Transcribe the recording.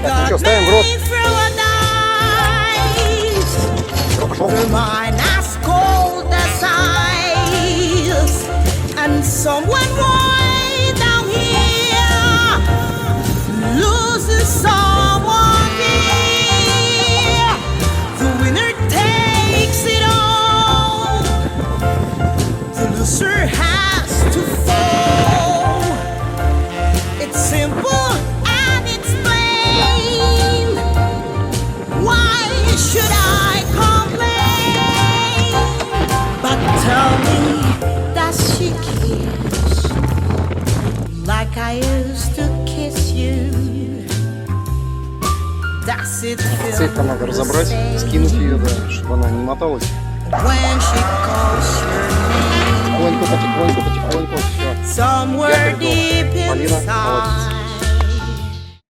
Ну что, ставим в рот. Пошел. Цепь-то надо разобрать, скинуть ее, да, чтобы она не моталась. Потихоньку, потихоньку, потихоньку, все. Якорь, Полина, молодец.